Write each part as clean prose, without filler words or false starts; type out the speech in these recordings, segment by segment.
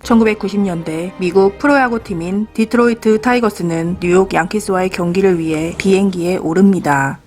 1990년대 미국 프로야구팀인 디트로이트 타이거스는 뉴욕 양키스와의 경기를 위해 비행기에 오릅니다.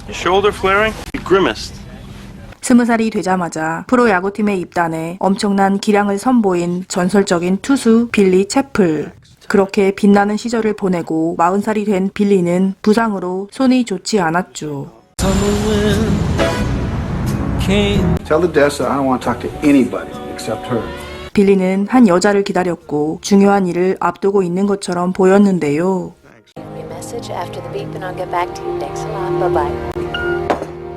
Shoulder flaring? You grimaced. 20살이 되자마자 프로야구팀에 입단해 엄청난 기량을 선보인 전설적인 투수 빌리 채플. 그렇게 빛나는 시절을 보내고 40살이 된 빌리는 부상으로 손이 좋지 않았죠. Tell Odessa I don't want to talk to anybody except her. 빌리는 한 여자를 기다렸고 중요한 일을 앞두고 있는 것처럼 보였는데요.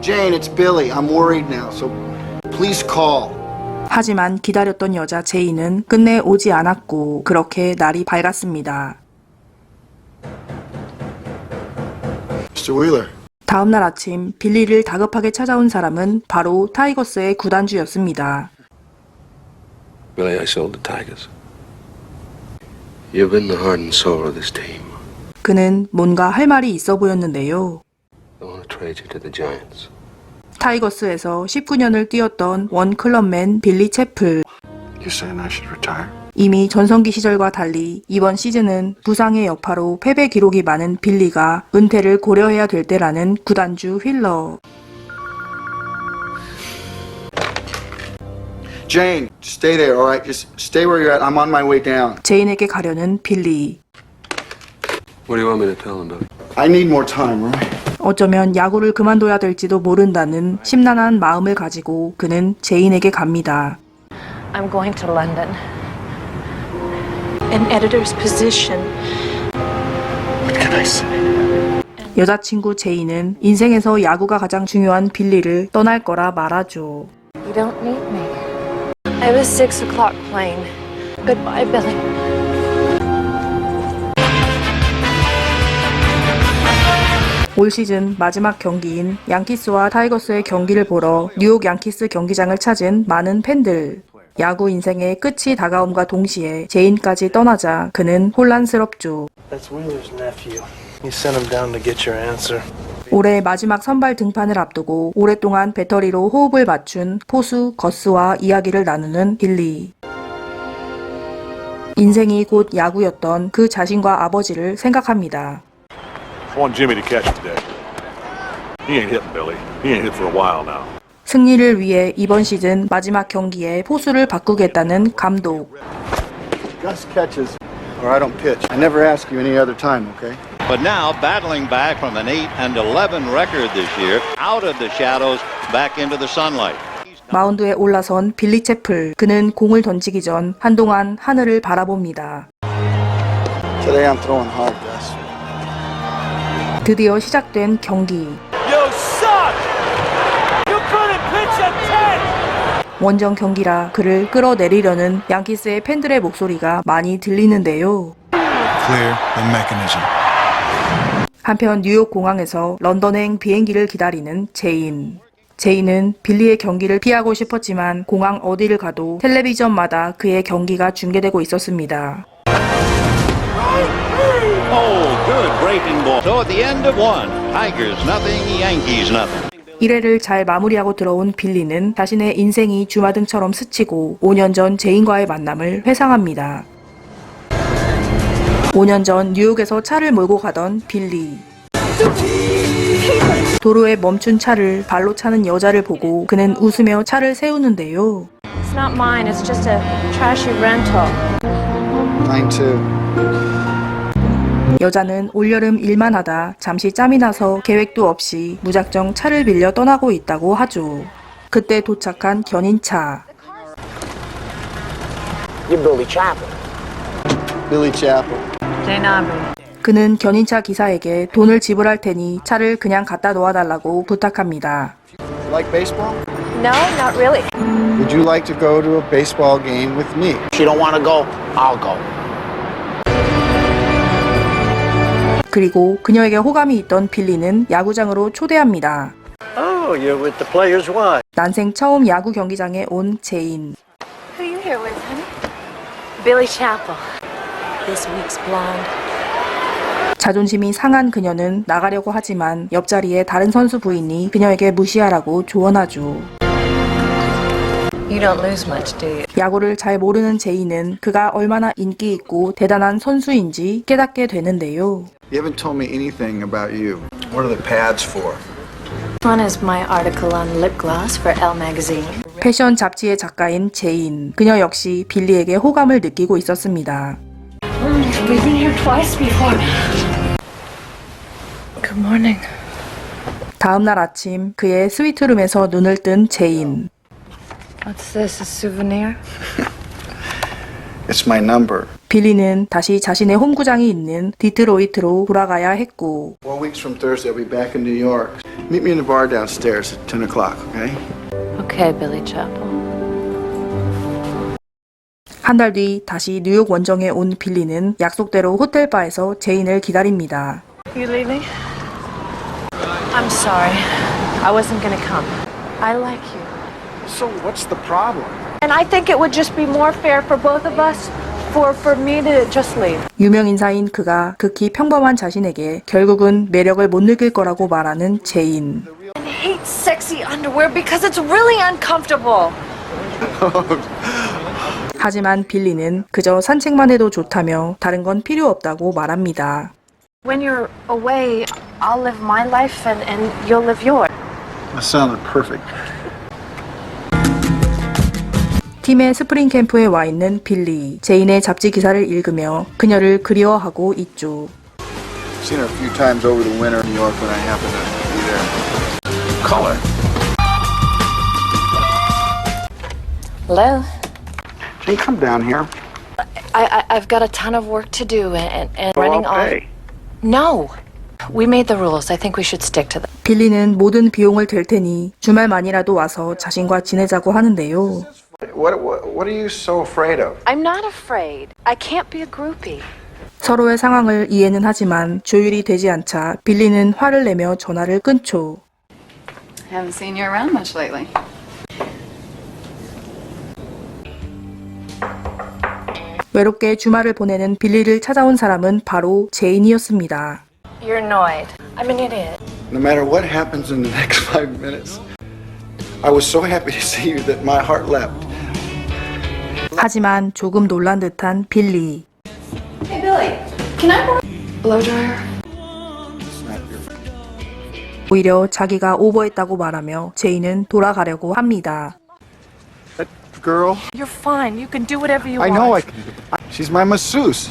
Jane, it's Billy. I'm worried now, so please call. 하지만 기다렸던 여자 제이는 끝내 오지 않았고 그렇게 날이 밝았습니다. Mr. Wheeler. 다음날 아침 빌리를 다급하게 찾아온 사람은 바로 타이거스의 구단주였습니다. Billy, I sold the Tigers. You've been the heart and soul of this team. 그는 뭔가 할 말이 있어 보였는데요. I want to trade you to the Giants. 타이거스에서 19년을 뛰었던 원클럽맨 빌리 채플. You saying I should retire? 이미 전성기 시절과 달리 이번 시즌은 부상의 여파로 패배 기록이 많은 빌리가 은퇴를 고려해야 될 때라는 구단주 휠러. Jane, stay there, all right? Just stay where you're at. I'm on my way down. 제인에게 가려는 빌리. What do you want me to tell him, Billy? I need more time, right? 어쩌면 야구를 그만둬야 될지도 모른다는 심란한 마음을 가지고 그는 제인에게 갑니다. I'm going to London. An editor's position. What can I say? 여자친구 제인은 인생에서 야구가 가장 중요한 빌리를 떠날 거라 말하죠. You don't need me. I have a 6 o'clock plane. Goodbye, Billy. 올 시즌 마지막 경기인 양키스와 타이거스의 경기를 보러 뉴욕 양키스 경기장을 찾은 많은 팬들. 야구 인생의 끝이 다가옴과 동시에 제인까지 떠나자 그는 혼란스럽죠. That's Wheeler's nephew. You sent him down to get your answer. 올해 마지막 선발 등판을 앞두고 오랫동안 배터리로 호흡을 맞춘 포수 거스와 이야기를 나누는 빌리. 인생이 곧 야구였던 그 자신과 아버지를 생각합니다. I want Jimmy to catch him today. He ain't hitting, Billy. He ain't hit for a while now. 승리를 위해 이번 시즌 마지막 경기에 포수를 바꾸겠다는 감독. Gus catches, or I don't pitch. I never ask you any other time, okay? But now, battling back from an 8-11 record this year, out of the shadows, back into the sunlight. 마운드에 올라선 빌리 채플. 그는 공을 던지기 전 한동안 하늘을 바라봅니다. Today I'm throwing hard, Gus. 드디어 시작된 경기. 원정 경기라 그를 끌어내리려는 양키스의 팬들의 목소리가 많이 들리는데요. Clear the mechanism. 한편 뉴욕 공항에서 런던행 비행기를 기다리는 제인. 제인은 빌리의 경기를 피하고 싶었지만 공항 어디를 가도 텔레비전마다 그의 경기가 중계되고 있었습니다. Oh, good breaking ball. So at the end of one, Tigers nothing, Yankees nothing. 1회를 잘 마무리하고 들어온 빌리는 자신의 인생이 주마등처럼 스치고 5년 전 제인과의 만남을 회상합니다. 5년 전 뉴욕에서 차를 몰고 가던 빌리. 도로에 멈춘 차를 발로 차는 여자를 보고 그는 웃으며 차를 세우는데요. It's not mine. It's just a trashy rental. Mine too. 여자는 올여름 일만 하다 잠시 짬이 나서 계획도 없이 무작정 차를 빌려 떠나고 있다고 하죠. 그때 도착한 견인차. You're Billy Chapel. Billy Chapel. Jane Aubrey. 그는 견인차 기사에게 돈을 지불할 테니 차를 그냥 갖다 놓아달라고 부탁합니다. You like baseball? No, not really. Would you like to go to a baseball game with me? If you don't want to go, I'll go. 그리고 그녀에게 호감이 있던 빌리는 야구장으로 초대합니다. Oh, you're with the player's wife. 난생 처음 야구 경기장에 온 제인. Who are you here with, honey? Billy Chapel. This week's blonde. 자존심이 상한 그녀는 나가려고 하지만 옆자리에 다른 선수 부인이 그녀에게 무시하라고 조언하죠. You You don't lose much, do you? 야구를 잘 모르는 제이는 그가 얼마나 인기 있고 대단한 선수인지 깨닫게 되는데요. You haven't told me anything about you. What are the pads for? One is my article on lip gloss for Elle magazine. 패션 잡지의 작가인 제인. 그녀 역시 빌리에게 호감을 느끼고 있었습니다. We've been here twice before. Good morning. 다음 날 아침 그의 스위트룸에서 눈을 뜬 제인. What's this, a souvenir? It's my number. 빌리는 다시 자신의 홈구장이 있는 디트로이트로 돌아가야 했고 4 weeks from Thursday, I'll be back in New York. Meet me in the bar downstairs at 10 o'clock, okay? Okay, Billy Chapel. 한 달 뒤 다시 뉴욕 원정에 온 빌리는 약속대로 호텔바에서 제인을 기다립니다. You leaving? I'm sorry. I wasn't gonna come. I like you. So what's the problem? And I think it would just be more fair for both of us for me to just leave. 유명 인사인 그가 극히 평범한 자신에게 결국은 매력을 못 느낄 거라고 말하는 제인. I hate sexy underwear because it's really uncomfortable. 하지만 빌리는 그저 산책만 해도 좋다며 다른 건 필요 없다고 말합니다. When you're away, I'll live my life and you'll live yours. That sounded perfect. 팀의 스프링 캠프에 와 있는 빌리. 제인의 잡지 기사를 읽으며 그녀를 그리워하고 있죠. Seen her a few times over the winter in New York when I happen to be there. Color. Hello? Jane, come down here. I've got a ton of work to do and Well, running I'll off. pay. No. We made the rules. I think we should stick to them. 빌리는 모든 비용을 댈 테니 주말만이라도 와서 자신과 지내자고 하는데요. What are you so afraid of? I'm not afraid. I can't be a groupie. 서로의 상황을 이해는 하지만 조율이 되지 않자 빌리는 화를 내며 전화를 끊죠. Haven't seen you around much lately. 외롭게 주말을 보내는 빌리를 찾아온 사람은 바로 제인이었습니다. You're annoyed. I'm an idiot. No matter what happens in the next 5 minutes, I was so happy to see you that my heart leapt. 하지만 조금 놀란 듯한 빌리. Hey Billy, can I borrow blow dryer? 오히려 자기가 오버했다고 말하며 제인은 돌아가려고 합니다. That girl, You're fine. You can do whatever you I want. know I can. She's my masseuse.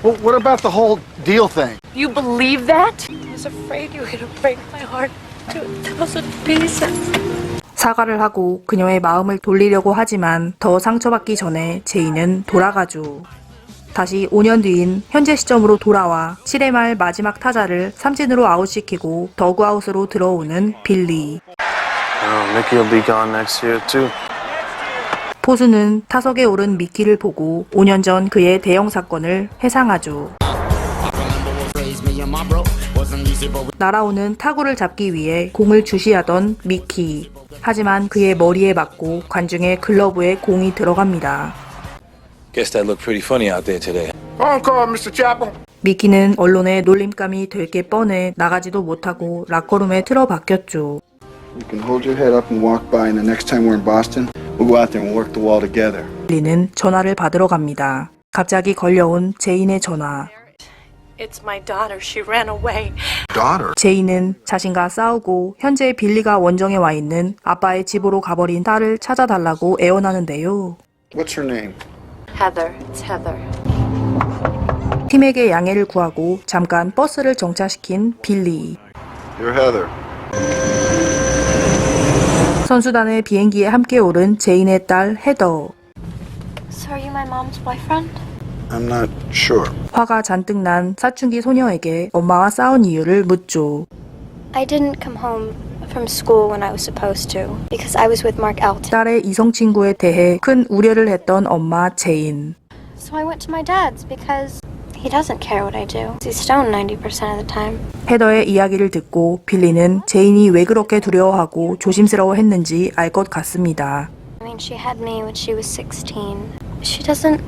Well, what about the whole deal thing? You believe that? I was afraid you were going to break my heart to 1,000 pieces. 사과를 하고 그녀의 마음을 돌리려고 하지만 더 상처받기 전에 제인은 돌아가죠. 다시 5년 뒤인 현재 시점으로 돌아와 7회 말 마지막 타자를 삼진으로 아웃시키고 더그아웃으로 들어오는 빌리. Mickey will be gone next year too. 포수는 타석에 오른 미키를 보고 5년 전 그의 대형 사건을 회상하죠. 날아오는 타구를 잡기 위해 공을 주시하던 미키. 하지만 그의 머리에 맞고 관중의 글러브에 공이 들어갑니다. Guess that looked pretty funny out there today. Phone call, Mr. Chapel. 미키는 언론의 놀림감이 될 게 뻔해 나가지도 못하고 락커룸에 틀어박혔죠. You can hold your head up and walk by, and the next time we're in Boston, we'll go out there and work the wall together. 빌리는 전화를 받으러 갑니다. 갑자기 걸려온 제인의 전화. It's my daughter. She ran away. Daughter? 제인은 자신과 싸우고 현재 빌리가 원정에 와 있는 아빠의 집으로 가버린 딸을 찾아달라고 애원하는데요. What's her name? Heather. It's Heather. 팀에게 양해를 구하고 잠깐 버스를 정차시킨 빌리. You're Heather. 선수단의 비행기에 함께 오른 제인의 딸 헤더. So are you my mom's boyfriend? I'm not sure. 화가 잔뜩 난 사춘기 소녀에게 엄마와 싸운 이유를 묻죠. I didn't come home from school when I was supposed to because I was with Mark Elton. 딸의 이성 친구에 대해 큰 우려를 했던 엄마 제인. So I went to my dad's because he doesn't care what I do. He's stoned 90% of the time. 헤더의 이야기를 듣고 빌리는 제인이 왜 그렇게 두려워하고 조심스러워했는지 알 것 같습니다. I mean, she had me when she was 16. She doesn't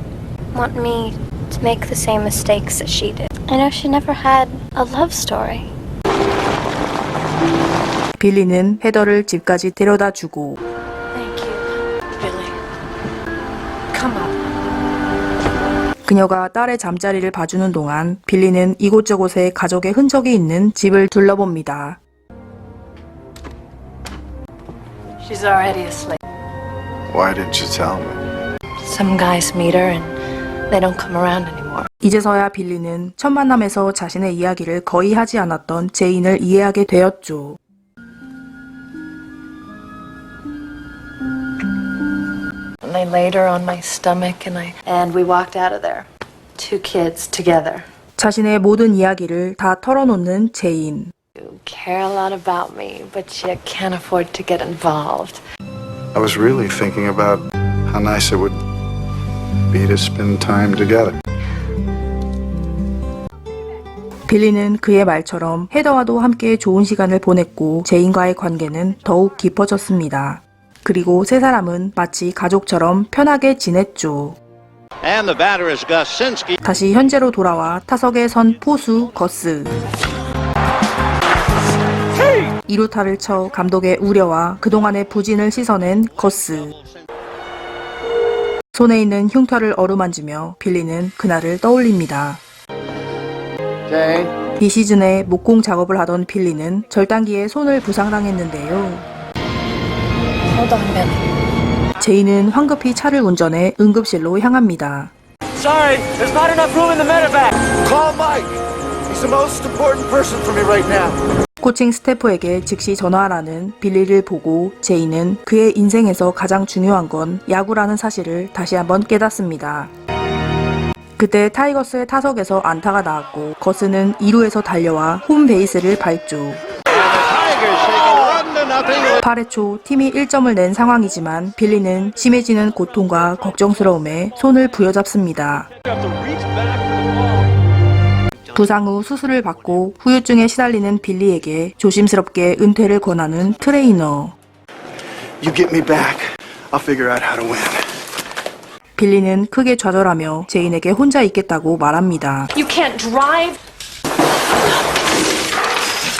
want me to make the same mistakes that she did. I know she never had a love story. 빌리는 헤더를 집까지 데려다 주고 Thank you. come up. 그녀가 딸의 잠자리를 봐주는 동안 빌리는 이곳저곳에 가족의 흔적이 있는 집을 둘러봅니다. She's already asleep. Why didn't you tell me? Some guys meet her and they don't come around anymore. 이제서야 빌리는 첫 만남에서 자신의 이야기를 거의 하지 않았던 제인을 이해하게 되었죠. And they laid her on my stomach and we walked out of there. 2 kids together. 자신의 모든 이야기를 다 털어놓는 제인. You care a lot about me, but you can't afford to get involved. I was really thinking about how nice it would be to spend time together. 빌리는 그의 말처럼 헤더와도 함께 좋은 시간을 보냈고 제인과의 관계는 더욱 깊어졌습니다. 그리고 세 사람은 마치 가족처럼 편하게 지냈죠. And the batter is Gus Sinski. 다시 현재로 돌아와 타석에 선 포수 거스. 2루타를 쳐 감독의 우려와 그동안의 부진을 씻어낸 거스. 손에 있는 흉터를 어루만지며 빌리는 그날을 떠올립니다. 이 시즌에 목공 작업을 하던 빌리는 절단기에 손을 부상당했는데요. Hold on, Billy. 제인은 황급히 차를 운전해 응급실로 향합니다. Sorry, there's not enough room in the medevac. Call Mike. He's the most important person for me right now. 코칭 스태프에게 즉시 전화하라는 빌리를 보고 제인은 그의 인생에서 가장 중요한 건 야구라는 사실을 다시 한번 깨닫습니다. 그때 타이거스의 타석에서 안타가 나왔고 거스는 2루에서 달려와 홈베이스를 밟죠. 8회 초 팀이 1점을 낸 상황이지만 빌리는 심해지는 고통과 걱정스러움에 손을 부여잡습니다. 부상 후 수술을 받고 후유증에 시달리는 빌리에게 조심스럽게 은퇴를 권하는 트레이너. You get me back. I'll figure out how to win. 빌리는 크게 좌절하며 제인에게 혼자 있겠다고 말합니다. You can't drive.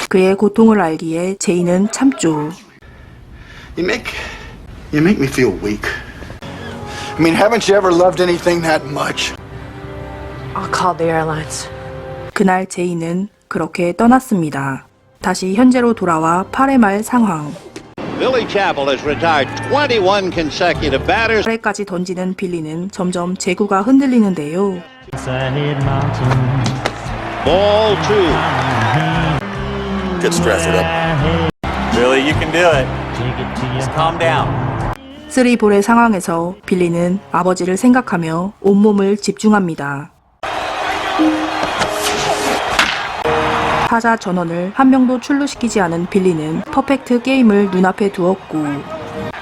그의 고통을 알기에 제인은 참죠. You make me feel weak. I mean, haven't you ever loved anything that much? I'll call the airlines. 그날 제인은 그렇게 떠났습니다. 다시 현재로 돌아와 8회 말 상황. Billy Chappell has retired 21 consecutive batters. 8회까지 던지는 빌리는 점점 제구가 흔들리는데요. Ball 2. Get Stratford up. Billy, you can do it. Just calm down. 3볼의 상황에서 빌리는 아버지를 생각하며 온몸을 집중합니다. 타자 전원을 한 명도 출루시키지 않은 빌리는 퍼펙트 게임을 눈앞에 두었고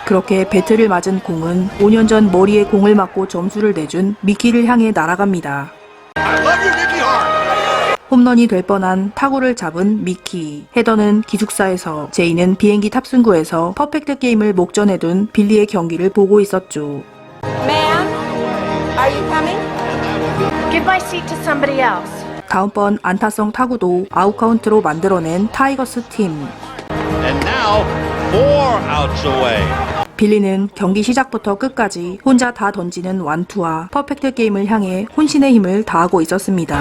그렇게 배트를 맞은 공은 5년 전 머리에 공을 맞고 점수를 내준 미키를 향해 날아갑니다. 홈런이 될 뻔한 타구를 잡은 미키. 헤더는 기숙사에서 제이는 비행기 탑승구에서 퍼펙트 게임을 목전에 둔 빌리의 경기를 보고 있었죠. Ma'am, are you coming? Give my seat to somebody else. 다음번 안타성 타구도 아웃카운트로 만들어낸 타이거스 팀. And now 4 outs away. 빌리는 경기 시작부터 끝까지 혼자 다 던지는 완투와 퍼펙트 게임을 향해 혼신의 힘을 다하고 있었습니다.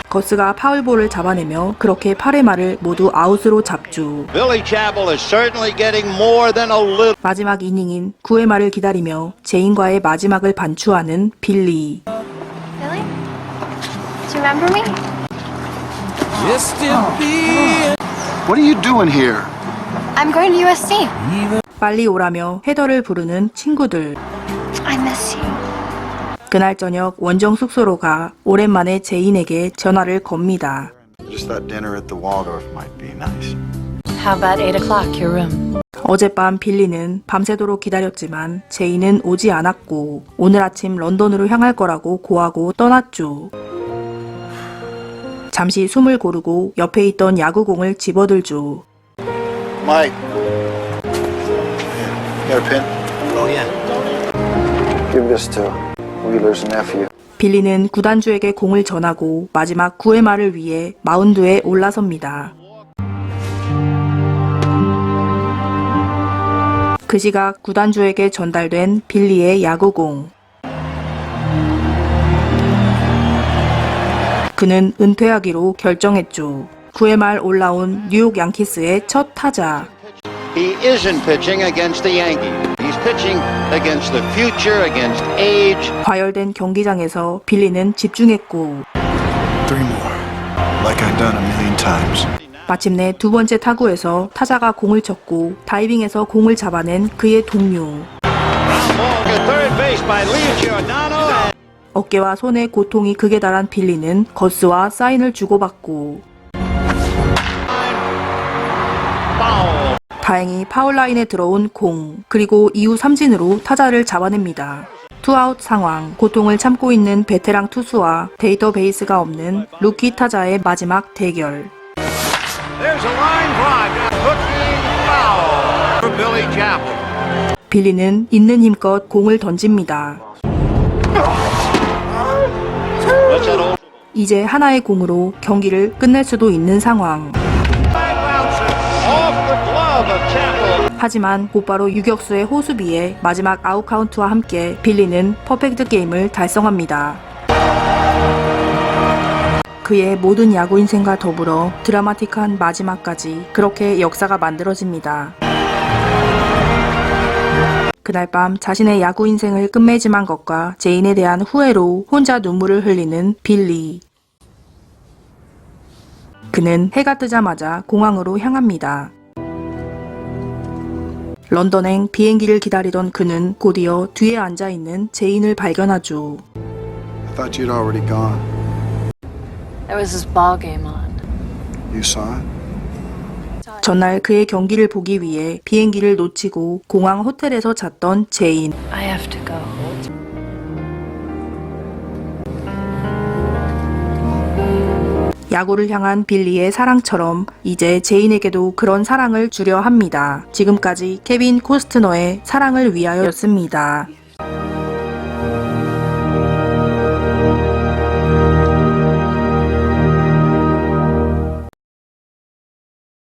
거스가 파울볼을 잡아내며 그렇게 8회 말을 모두 아웃으로 잡죠. Billy Chappell is certainly getting more than a little. 마지막 이닝인 9회 말을 기다리며 제인과의 마지막을 반추하는 빌리. Billy? Do you remember me? What are you doing here? I'm going to USC. 빨리 오라며 헤더를 부르는 친구들. I miss you. 그날 저녁 원정 숙소로 가 오랜만에 제인에게 전화를 겁니다. Just thought dinner at the Waldorf might be nice. How about 8 o'clock, your room? 어젯밤 빌리는 밤새도록 기다렸지만 제인은 오지 않았고 오늘 아침 런던으로 향할 거라고 고하고 떠났죠. 잠시 숨을 고르고 옆에 있던 야구공을 집어들죠. Mike. Got a pen? Oh, yeah. Give this to Wheeler's nephew. 빌리는 구단주에게 공을 전하고 마지막 9회 말을 위해 마운드에 올라섭니다. 그 시각 구단주에게 전달된 빌리의 야구공. 그는 은퇴하기로 결정했죠. 9회 말 올라온 뉴욕 양키스의 첫 타자. He isn't pitching against the Yankees. He's pitching against the future, against age. 과열된 경기장에서 빌리는 집중했고 3 more. Like I've done a million times. 마침내 두 번째 타구에서 타자가 공을 쳤고 다이빙해서 공을 잡아낸 그의 동료. 어깨와 손의 고통이 극에 달한 빌리는 거스와 사인을 주고받고 다행히 파울라인에 들어온 공, 그리고 이후 삼진으로 타자를 잡아냅니다. 투아웃 상황, 고통을 참고 있는 베테랑 투수와 데이터베이스가 없는 루키 타자의 마지막 대결. 빌리는 있는 힘껏 공을 던집니다. 이제 하나의 공으로 경기를 끝낼 수도 있는 상황. 하지만 곧바로 유격수의 호수비에 마지막 아웃 카운트와 함께 빌리는 퍼펙트 게임을 달성합니다. 그의 모든 야구 인생과 더불어 드라마틱한 마지막까지 그렇게 역사가 만들어집니다. 그날 밤 자신의 야구 인생을 끝맺음한 것과 제인에 대한 후회로 혼자 눈물을 흘리는 빌리. 그는 해가 뜨자마자 공항으로 향합니다. 런던행 비행기를 기다리던 그는 곧이어 뒤에 앉아있는 제인을 발견하죠. I thought you'd already gone. There was this ball game on. You saw it? 전날 그의 경기를 보기 위해 비행기를 놓치고 공항 호텔에서 잤던 제인. I have to go. 야구를 향한 빌리의 사랑처럼 이제 제인에게도 그런 사랑을 주려 합니다. 지금까지 케빈 코스트너의 사랑을 위하여였습니다.